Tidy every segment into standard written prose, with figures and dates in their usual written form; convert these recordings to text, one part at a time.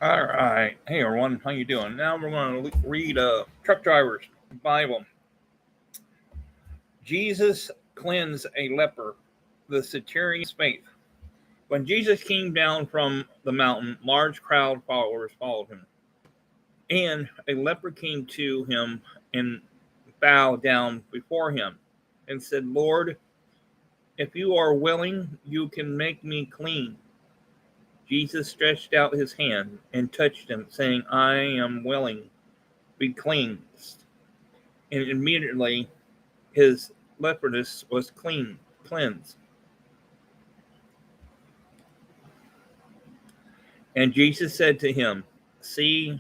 All right. Hey everyone, how you doing? Now we're going to read Truck Driver's Bible. Jesus cleansed a leper, the centurion's faith. When Jesus came down from the mountain, large crowd followers followed him. And a leper came to him and bowed down before him and said, Lord, if you are willing, you can make me clean. Jesus stretched out his hand and touched him, saying, I am willing, be cleansed. And immediately his leprosy was cleansed. And Jesus said to him, see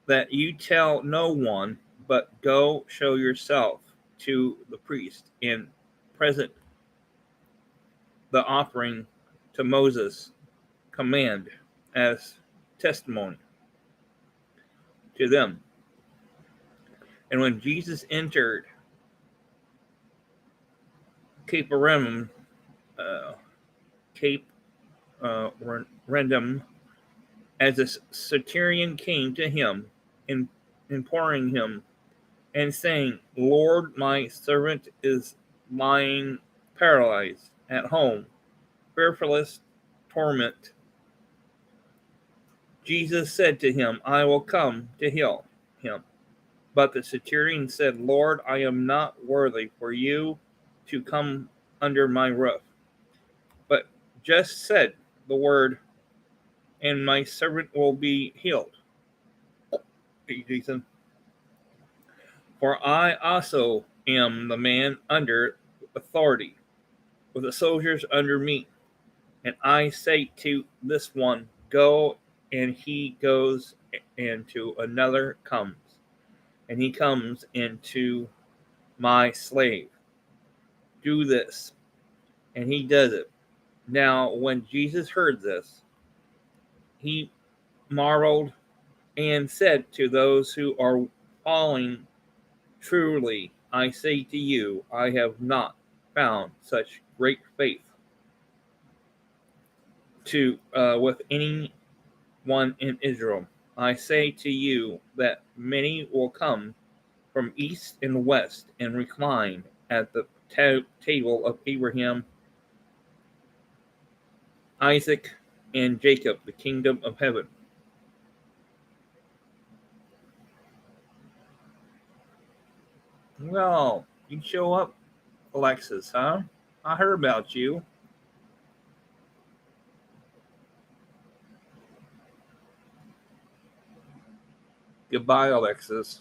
that you tell no one, but go show yourself to the priest and present the offering to Moses' command as testimony to them. And when Jesus entered Capernaum, Cape Rendum, as the centurion came to him, imploring him and saying, Lord, my servant is lying paralyzed at home, fearful torment. Jesus said to him, I will come to heal him. But the centurion said, Lord, I am not worthy for you to come under my roof, but just said the word, and my servant will be healed. Jason. For I also am the man under authority, with the soldiers under me. And I say to this one, go, and he goes, and to another comes, and he comes, and to my slave, do this, and he does it. Now, when Jesus heard this, he marveled and said to those who are following, truly, I say to you, I have not found such great faith with any one in Israel. I say to you that many will come from east and west and recline at the table of Abraham, Isaac, and Jacob, the kingdom of heaven. Well, you show up, Alexis, huh? I heard about you. Goodbye, Alexis.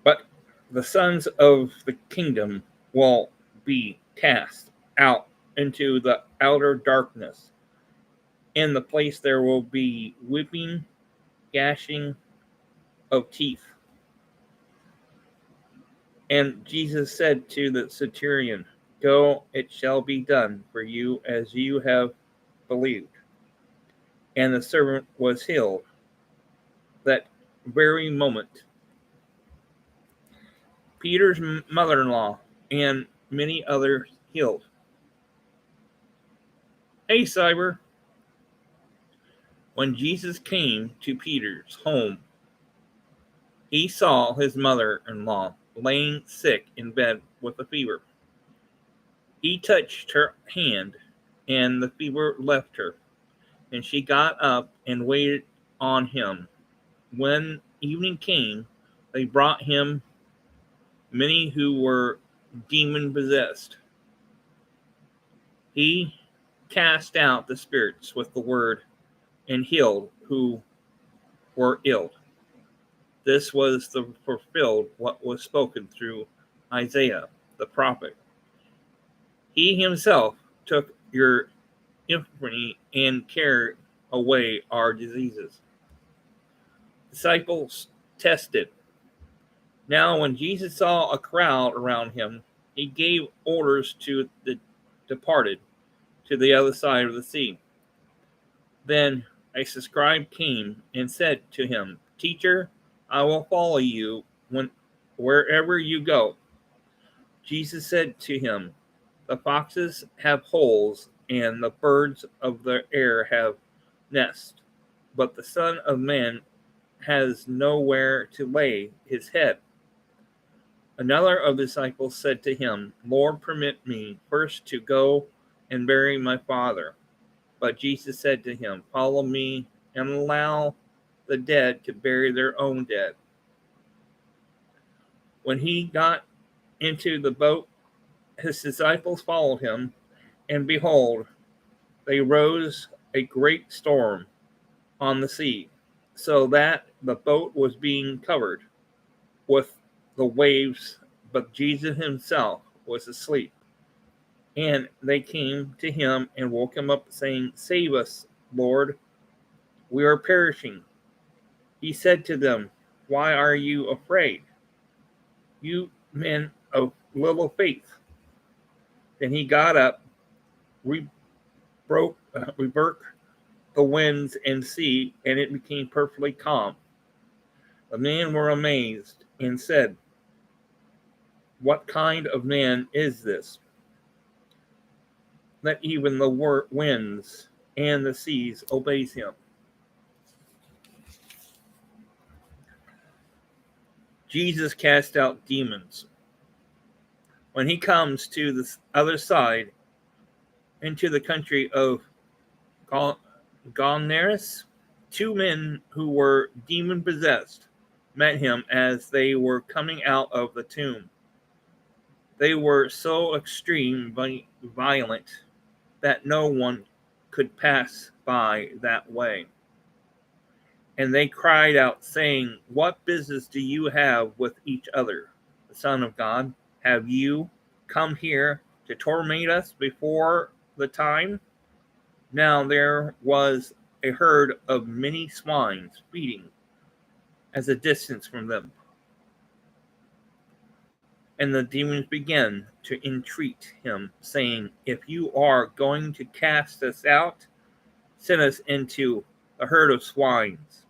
But the sons of the kingdom will be cast out into the outer darkness. In the place there will be weeping, gashing of teeth. And Jesus said to the centurion, go, it shall be done for you as you have believed. And the servant was healed that very moment. Peter's mother-in-law and many others healed. Hey, Cyber. When Jesus came to Peter's home, he saw his mother-in-law laying sick in bed with a fever. He touched her hand, and the fever left her, and she got up and waited on him. When evening came, they brought him many who were demon-possessed. He cast out the spirits with the word and healed who were ill. This was the fulfilled what was spoken through Isaiah the prophet. He himself took your infirmity and carried away our diseases. Disciples tested. Now, when Jesus saw a crowd around him, he gave orders to the departed to the other side of the sea. Then a scribe came and said to him, Teacher, I will follow you wherever you go. Jesus said to him, the foxes have holes and the birds of the air have nests, but the Son of Man has nowhere to lay his head. Another of the disciples said to him, Lord, permit me first to go and bury my father. But Jesus said to him, Follow me and allow the dead to bury their own dead. When he got into the boat, his disciples followed him, and behold, they rose a great storm on the sea, so that the boat was being covered with the waves, but Jesus himself was asleep. And they came to him and woke him up, saying, Save us, Lord, we are perishing. He said to them, Why are you afraid, you men of little faith? Then he got up, rebuked the winds and sea, and it became perfectly calm. The men were amazed and said, What kind of man is this, that even the winds and the seas obeys him? Jesus cast out demons. When he comes to the other side, into the country of Gonneris, two men who were demon possessed met him as they were coming out of the tomb. They were so extreme violent that no one could pass by that way. And they cried out, saying, What business do you have with each other, the Son of God? Have you come here to torment us before the time? Now there was a herd of many swines feeding at a distance from them. And the demons began to entreat him, saying, If you are going to cast us out, send us into a herd of swines.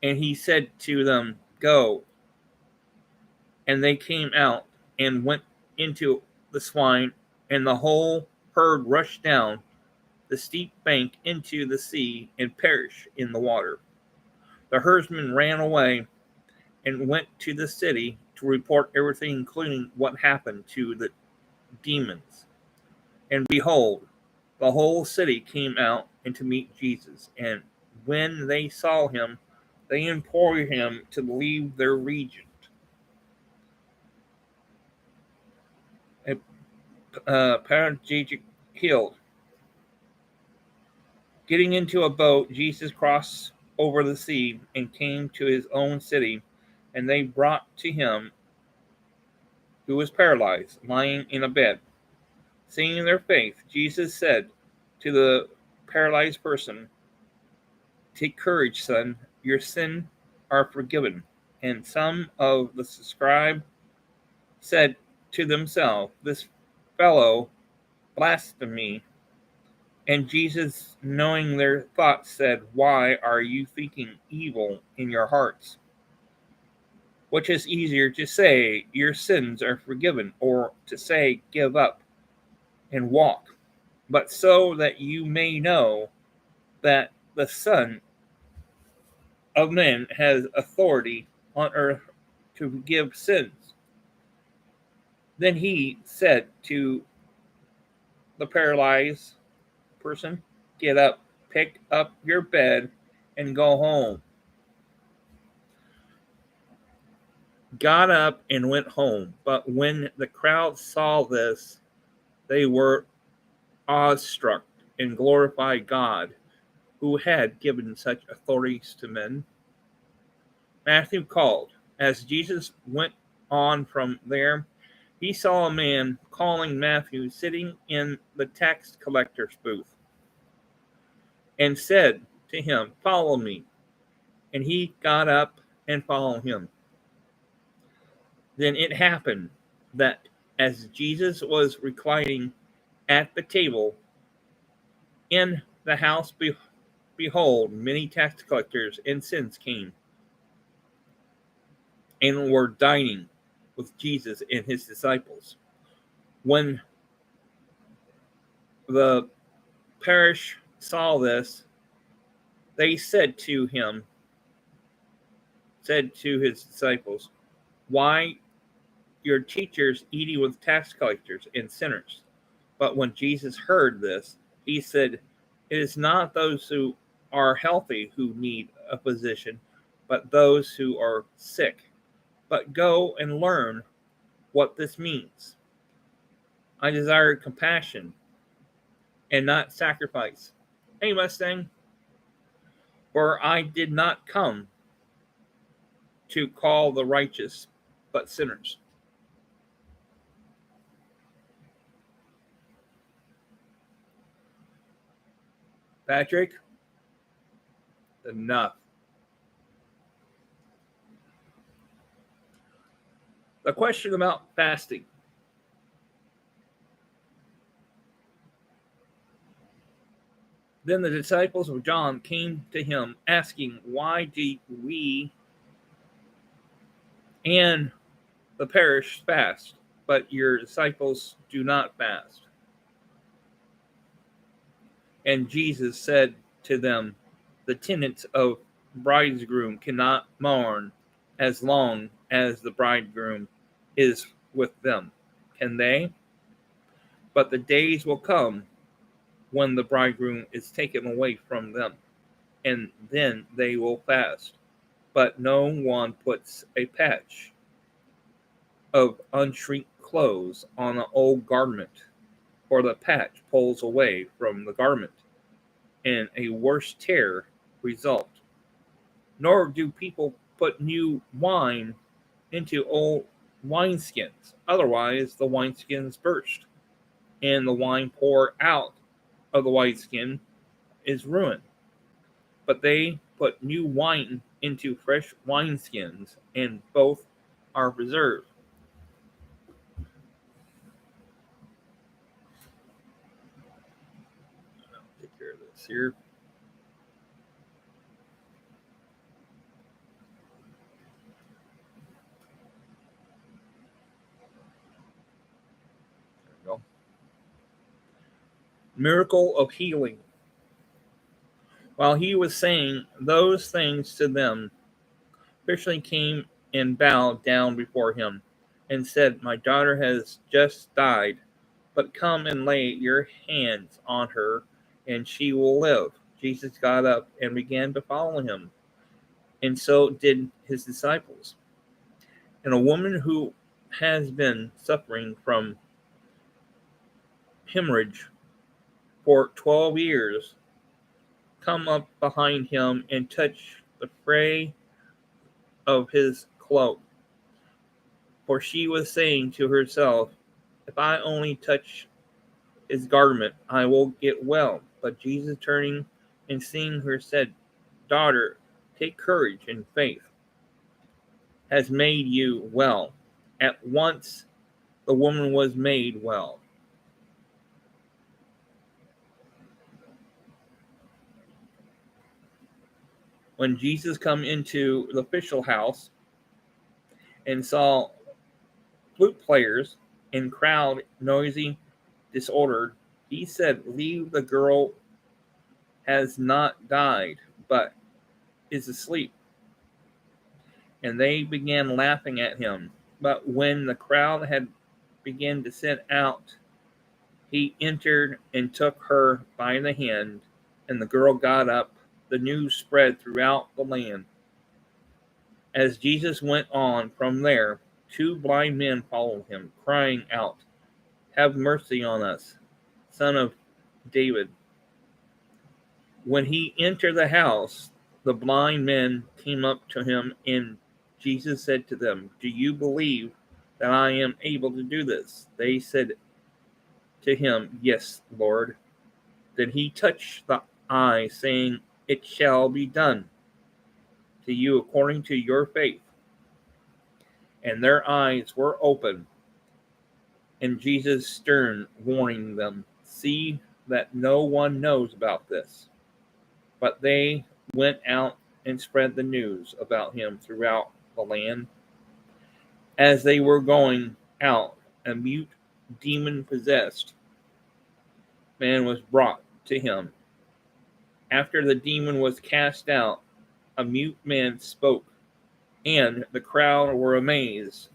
And he said to them, Go. And they came out and went into the swine, and the whole herd rushed down the steep bank into the sea and perished in the water. The herdsmen ran away and went to the city to report everything, including what happened to the demons. And behold, the whole city came out and to meet Jesus. And when they saw him, they implored him to leave their region. A paraplegic healed. Getting into a boat, Jesus crossed over the sea and came to his own city, and they brought to him who was paralyzed, lying in a bed. Seeing their faith, Jesus said to the paralyzed person, Take courage, son, your sins are forgiven. And some of the scribes said to themselves, This fellow blasphemes. And Jesus, knowing their thoughts, said, Why are you thinking evil in your hearts? Which is easier to say, Your sins are forgiven, or to say, Give up and walk? But so that you may know that the Son of Man has authority on earth to forgive sins. Then he said to the paralyzed person, Get up, pick up your bed, and go home. Got up and went home. But when the crowd saw this, they were awestruck and glorified God, who had given such authorities to men. Matthew called. As Jesus went on from there, he saw a man calling Matthew sitting in the tax collector's booth, and said to him, Follow me. And he got up and followed him. Then it happened that as Jesus was reclining at the table in the house, behold, many tax collectors and sinners came and were dining with Jesus and his disciples. When the parish saw this, they said to his disciples, "Why your teachers eating with tax collectors and sinners?" But when Jesus heard this, he said, "It is not those who are healthy who need a physician, but those who are sick. But go and learn what this means. I desire compassion and not sacrifice." Hey, Mustang, for I did not come to call the righteous, but sinners. Patrick, enough. The question about fasting. Then the disciples of John came to him, asking, "Why do we and the parish fast, but your disciples do not fast?" And Jesus said to them, "The tenants of bridegroom cannot mourn as long as the bridegroom is with them, can they? But the days will come when the bridegroom is taken away from them, and then they will fast. But no one puts a patch of unshrink clothes on an old garment, or the patch pulls away from the garment, and a worse tear result. Nor do people put new wine into old wineskins, otherwise the wineskins burst, and the wine poured out of the wineskin is ruined. But they put new wine into fresh wineskins, and both are preserved. I'll take care of this here. There we go. Miracle of healing. While he was saying those things to them, Fishermen came and bowed down before him, and said, "My daughter has just died, but come and lay your hands on her, and she will live." Jesus got up and began to follow him, and so did his disciples. And a woman who has been suffering from hemorrhage for 12 years come up behind him and touch the fray of his cloak. For she was saying to herself, "If I only touch his garment, I will get well." But Jesus, turning and seeing her, said, "Daughter, take courage, and faith has made you well." At once the woman was made well. When Jesus come into the official house and saw flute players and crowd noisy, disordered, he said, "Leave, the girl has not died, but is asleep." And they began laughing at him. But when the crowd had begun to send out, he entered and took her by the hand, and the girl got up. The news spread throughout the land. As Jesus went on from there, two blind men followed him, crying out, "Have mercy on us, Son of David." When he entered the house, the blind men came up to him, and Jesus said to them, "Do you believe that I am able to do this?" They said to him, "Yes, Lord." Then he touched the eye, saying, "It shall be done to you according to your faith." And their eyes were opened, and Jesus stern warning them, "See that no one knows about this." But they went out and spread the news about him throughout the land. As they were going out, a mute, demon possessed man was brought to him. After the demon was cast out, a mute man spoke, and the crowd were amazed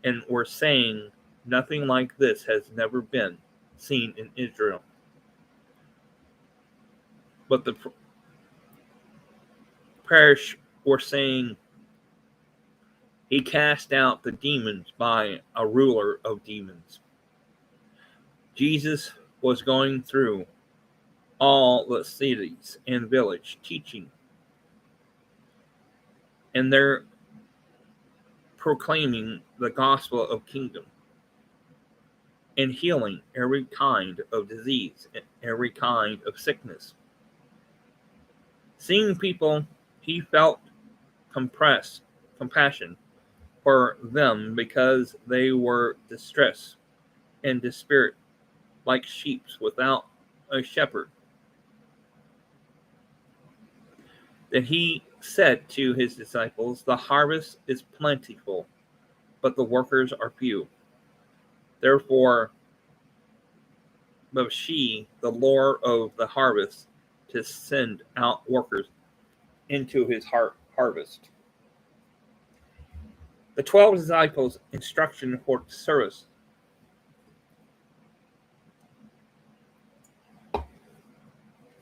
and were saying, "Nothing like this has never been seen in Israel." But the parish were saying, "He cast out the demons by a ruler of demons." Jesus was going through all the cities and villages, teaching, and they're proclaiming the gospel of kingdom and healing every kind of disease and every kind of sickness. Seeing people, he felt compassion for them because they were distressed and dispirited like sheep without a shepherd. Then he said to his disciples, "The harvest is plentiful, but the workers are few. Therefore, but she, the Lord of the harvest, to send out workers into his harvest." The 12 disciples' instruction for service.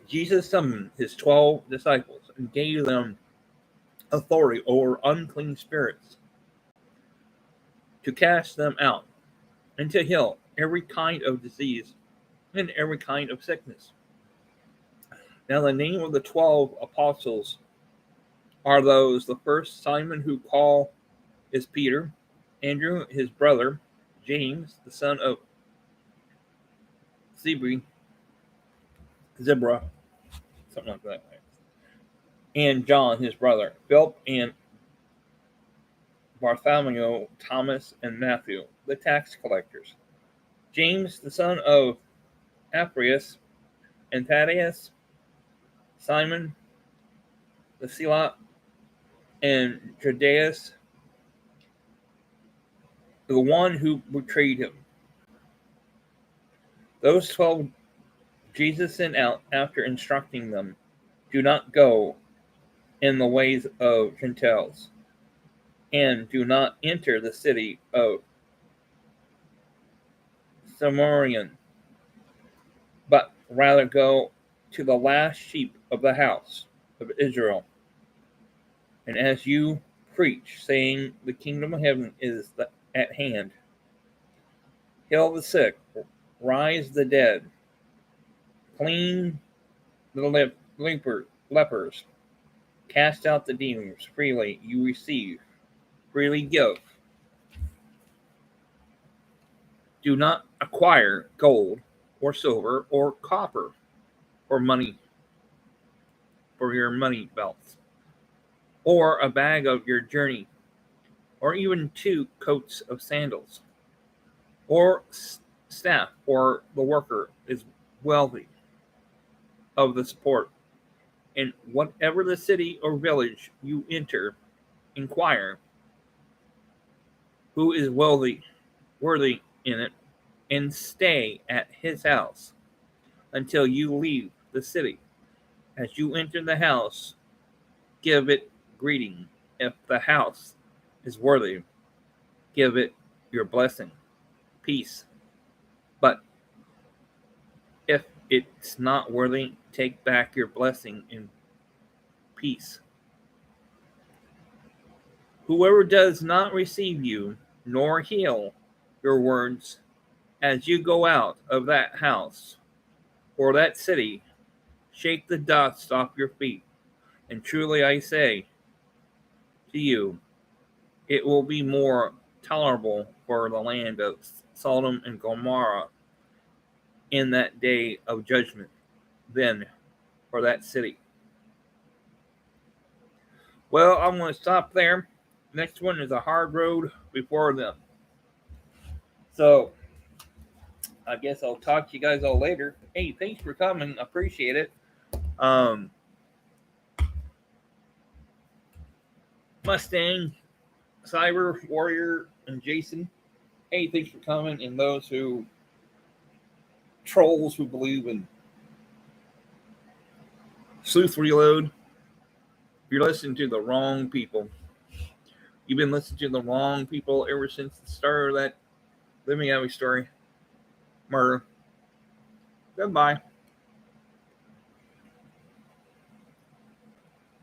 Jesus summoned his 12 disciples and gave them authority over unclean spirits to cast them out and to heal every kind of disease and every kind of sickness. Now, the name of the 12 apostles are those: the first, Simon, who call is Peter; Andrew, his brother; James, the son of Zebra, something like that, and John, his brother; Philip and Bartholomew; Thomas and Matthew, the tax collectors; James, the son of Alphaeus, and Thaddeus; Simon the Zealot, and Judas, the one who betrayed him. Those 12 Jesus sent out after instructing them, "Do not go in the ways of Gentiles, and do not enter the city of Samaritan, but rather go to the last sheep of the house of Israel. And as you preach, saying, the kingdom of heaven is at hand, heal the sick, rise the dead, clean the lepers, cast out the demons. Freely you receive, freely give. Do not acquire gold or silver or copper or money for your money belts, or a bag of your journey, or even 2 coats of sandals, or staff for the worker is wealthy of the support. And whatever the city or village you enter, inquire who is worthy in it, and stay at his house until you leave the city. As you enter the house, give it greeting. If the house is worthy, give it your blessing, peace. But if it's not worthy, take back your blessing in peace. Whoever does not receive you, nor heal your words, as you go out of that house or that city, shake the dust off your feet. And truly I say to you, it will be more tolerable for the land of Sodom and Gomorrah in that day of judgment than for that city. Well, I'm going to stop there. Next one is a hard road before them. So, I guess I'll talk to you guys all later. Hey, thanks for coming. Appreciate it. Mustang, Cyber, Warrior, and Jason. Hey, thanks for coming. And those who trolls who believe in Sleuth Reload, you're listening to the wrong people. You've been listening to the wrong people ever since the start of that Living Abby story. Murder. Goodbye.